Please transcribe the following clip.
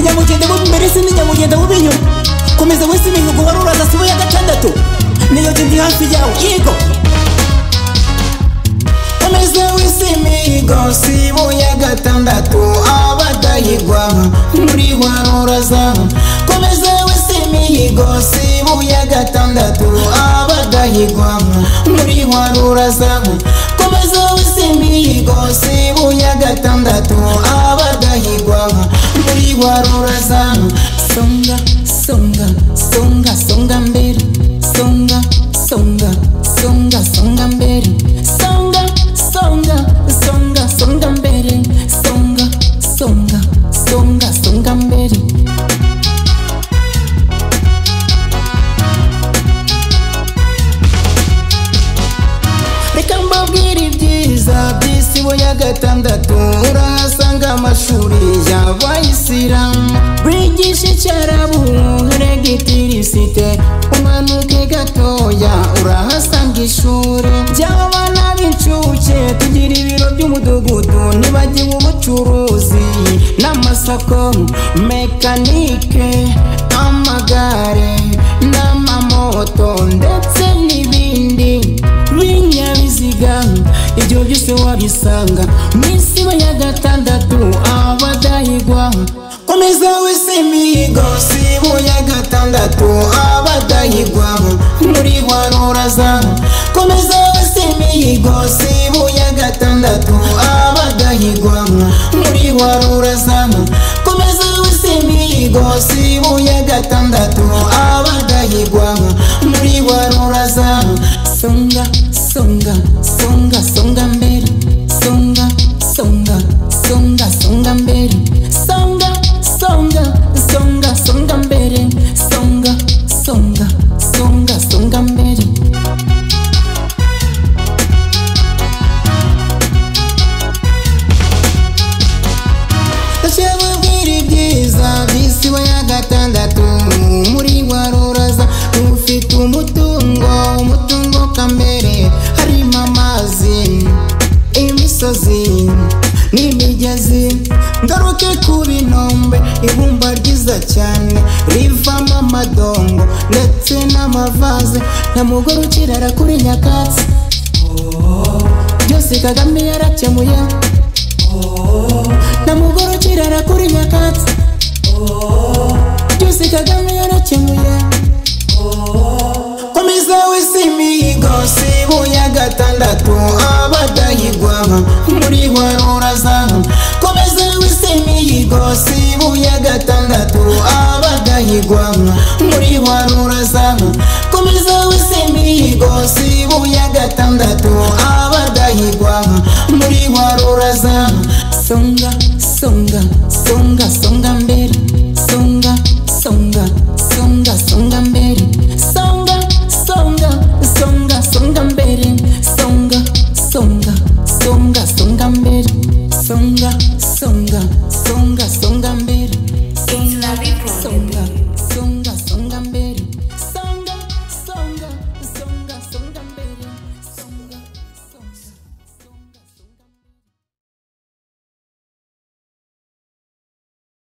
nyamugenda w'imbere si nyamugenda w'inyuma komeza wese imihigo waruraza sibo ya gatandatu niyo ndi hafi yawe yego komeza wese imihigo sibo ya gatandatu abadahigwa muri waruraza komeza wese imihigo sibo ya gatandatu abadahigwa muri waruraza komeza wese imihigo sibo ya gatandatu abadahigwa muri waruraza songa songa songa songa mbere songa songa songa songa mbere songa songa songa songa mbere songa songa songa songa mbere reka mbabwire ibyiza by'isibo ya gatandatu urahasanga amashuri y'abayisilamu bigisha icyarabu regitirisite umanuke gatoya urahasanga ishuri ry'abana b'incuke tugira ibiro by'umudugudu nibagiwe ubucuruzi n'amasoko mekanike amagare n'amamoto ndetse n'ibindi binyabiziga ibyo byose wabisanga mw'isibo ya gatandatu abadahigwa komeza wese imihigo sibo ya gatandatu abadahigwa muri waruraza komeza wese imihigo sibo ya gatandatu abadahigwa muri waruraza komeza wese imihigo sibo ya gatandatu abadahigwa muri waruraza songa songa songa songa mbere songa songa songa songa mbere songa songa songa songa mbere songa songa songa songa mbere ndashobora ibyiza by'isibo ya gatandatu muri waruraza ufite umutungo kamere harimo amazi imisozi n'imigezi ngaruke ku binombe ibumba ryiza cyane rivamo amadongo ndetse n'amavaze nta mugore ukirara kuri nyakatsi byose Kagame yarakemuye nta mugore ukirara kuri nyakatsi byose Kagame yarakemuye komeza wese imihigo sibo ya gatandatu abadahigwa muri waruraza komeza wese imihigo sibo ya gatandatu abadahigwa muri waruraza komeza wese imihigo sibo ya gatandatu abadahigwa